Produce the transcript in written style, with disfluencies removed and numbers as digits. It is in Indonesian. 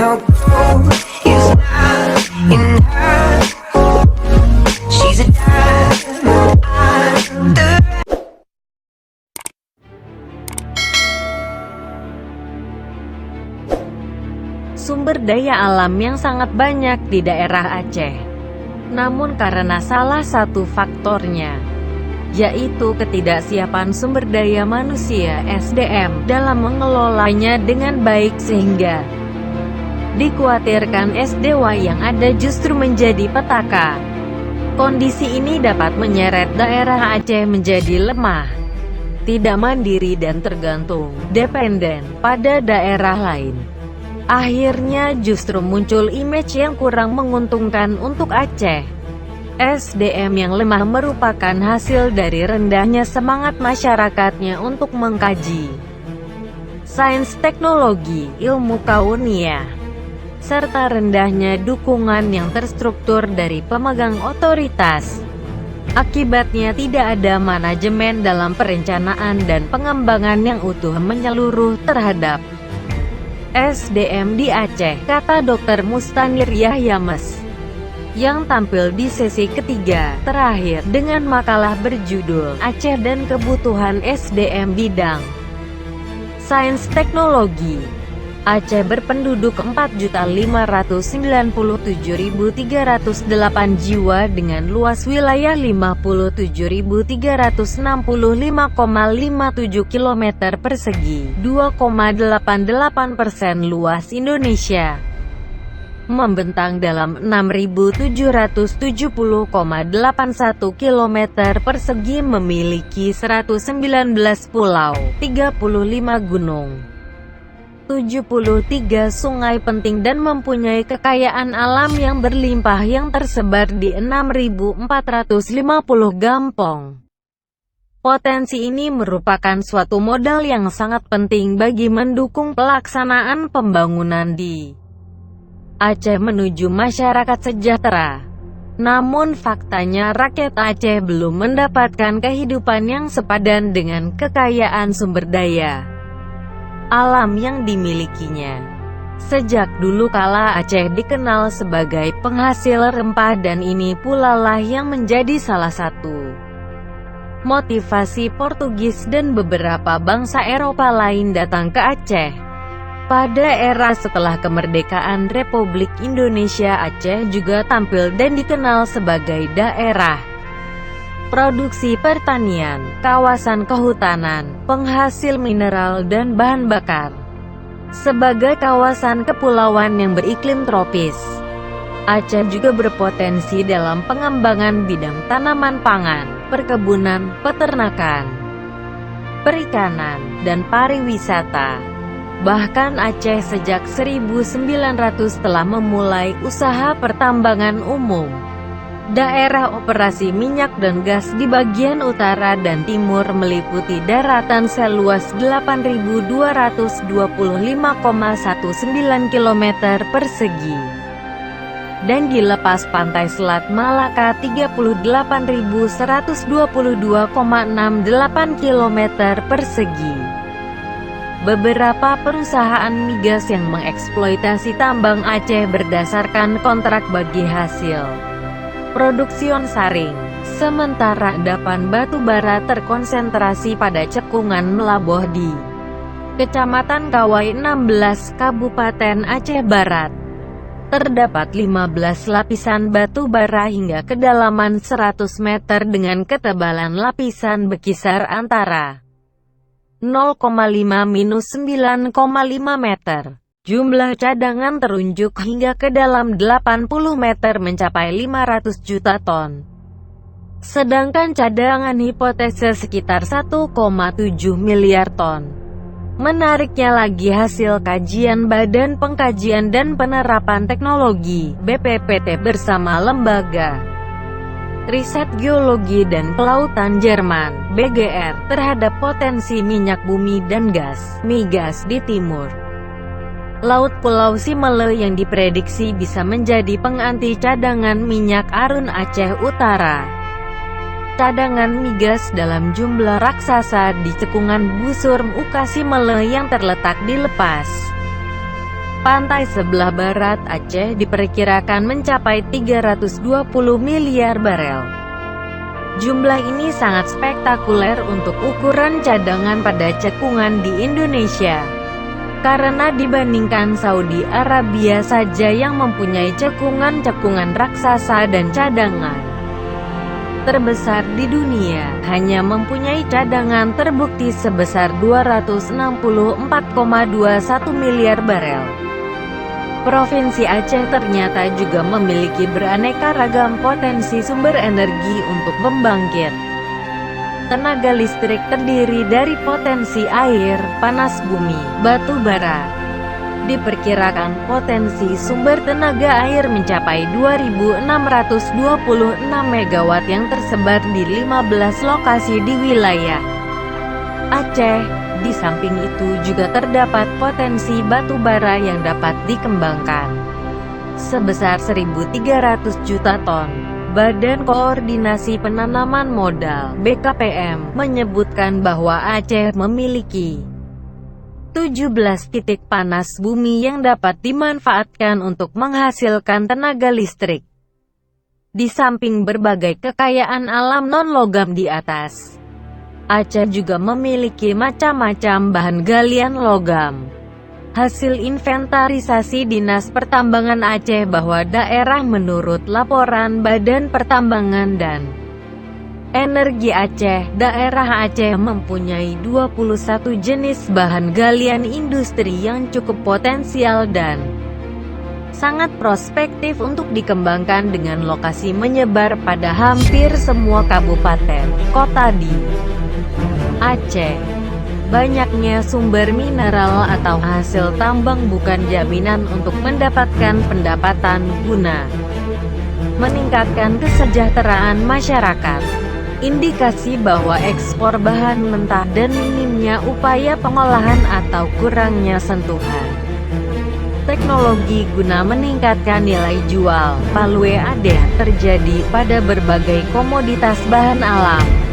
your goal is not in her. She's a diamond under. Sumber daya alam yang sangat banyak di daerah Aceh. Namun karena salah satu faktornya, yaitu ketidaksiapan sumber daya manusia (SDM) dalam mengelolanya dengan baik sehingga dikhawatirkan SDM yang ada justru menjadi petaka. Kondisi ini dapat menyeret daerah Aceh menjadi lemah, tidak mandiri dan tergantung, dependen, pada daerah lain. Akhirnya justru muncul image yang kurang menguntungkan untuk Aceh. SDM yang lemah merupakan hasil dari rendahnya semangat masyarakatnya untuk mengkaji sains, teknologi, ilmu karunia, serta rendahnya dukungan yang terstruktur dari pemegang otoritas. Akibatnya tidak ada manajemen dalam perencanaan dan pengembangan yang utuh menyeluruh terhadap SDM di Aceh, kata Dr. Mustanir Yahyames, yang tampil di sesi ketiga terakhir dengan makalah berjudul Aceh dan Kebutuhan SDM Bidang Sains Teknologi. Aceh berpenduduk 4.597.308 jiwa dengan luas wilayah 57.365,57 km persegi, 2,88% luas Indonesia, membentang dalam 6.770,81 km persegi, memiliki 119 pulau, 35 gunung, 73 sungai penting dan mempunyai kekayaan alam yang berlimpah yang tersebar di 6.450 gampong. Potensi ini merupakan suatu modal yang sangat penting bagi mendukung pelaksanaan pembangunan di Aceh menuju masyarakat sejahtera. Namun faktanya rakyat Aceh belum mendapatkan kehidupan yang sepadan dengan kekayaan sumber daya alam yang dimilikinya. Sejak dulu kala Aceh dikenal sebagai penghasil rempah dan ini pula lah yang menjadi salah satu motivasi Portugis dan beberapa bangsa Eropa lain datang ke Aceh. Pada era setelah kemerdekaan Republik Indonesia, Aceh juga tampil dan dikenal sebagai daerah produksi pertanian, kawasan kehutanan, penghasil mineral dan bahan bakar. Sebagai kawasan kepulauan yang beriklim tropis, Aceh juga berpotensi dalam pengembangan bidang tanaman pangan, perkebunan, peternakan, perikanan, dan pariwisata. Bahkan Aceh sejak 1900 telah memulai usaha pertambangan umum. Daerah operasi minyak dan gas di bagian utara dan timur meliputi daratan seluas 8.225,19 km persegi, dan di lepas pantai Selat Malaka 38.122,68 km persegi. Beberapa perusahaan migas yang mengeksploitasi tambang Aceh berdasarkan kontrak bagi hasil produksi saring, sementara endapan batu bara terkonsentrasi pada cekungan Melaboh di Kecamatan Kawai 16, Kabupaten Aceh Barat. Terdapat 15 lapisan batu bara hingga kedalaman 100 meter dengan ketebalan lapisan berkisar antara 0,5–9,5 meter. Jumlah cadangan terunjuk hingga ke dalam 80 meter mencapai 500 juta ton. Sedangkan cadangan hipotesis sekitar 1,7 miliar ton. Menariknya lagi, hasil kajian Badan Pengkajian dan Penerapan Teknologi (BPPT) bersama Lembaga Riset Geologi dan Kelautan Jerman (BGR) terhadap potensi minyak bumi dan gas migas di timur Laut Pulau Simele yang diprediksi bisa menjadi pengganti cadangan minyak Arun Aceh Utara. Cadangan migas dalam jumlah raksasa di cekungan busur Muka Simele yang terletak di lepas pantai sebelah barat Aceh diperkirakan mencapai 320 miliar barel. Jumlah ini sangat spektakuler untuk ukuran cadangan pada cekungan di Indonesia. Karena dibandingkan Saudi Arabia saja yang mempunyai cekungan-cekungan raksasa dan cadangan terbesar di dunia, hanya mempunyai cadangan terbukti sebesar 264,21 miliar barel. Provinsi Aceh ternyata juga memiliki beraneka ragam potensi sumber energi untuk membangkit tenaga listrik terdiri dari potensi air, panas bumi, batu bara. Diperkirakan potensi sumber tenaga air mencapai 2.626 MW yang tersebar di 15 lokasi di wilayah Aceh. Di samping itu juga terdapat potensi batu bara yang dapat dikembangkan sebesar 1.300 juta ton. Badan Koordinasi Penanaman Modal (BKPM) menyebutkan bahwa Aceh memiliki 17 titik panas bumi yang dapat dimanfaatkan untuk menghasilkan tenaga listrik. Di samping berbagai kekayaan alam non-logam di atas, Aceh juga memiliki macam-macam bahan galian logam. Hasil inventarisasi Dinas Pertambangan Aceh bahwa daerah menurut laporan Badan Pertambangan dan Energi Aceh, daerah Aceh mempunyai 21 jenis bahan galian industri yang cukup potensial dan sangat prospektif untuk dikembangkan dengan lokasi menyebar pada hampir semua kabupaten, kota di Aceh. Banyaknya sumber mineral atau hasil tambang bukan jaminan untuk mendapatkan pendapatan guna meningkatkan kesejahteraan masyarakat. Indikasi bahwa ekspor bahan mentah dan minimnya upaya pengolahan atau kurangnya sentuhan teknologi guna meningkatkan nilai jual, value added, terjadi pada berbagai komoditas bahan alam.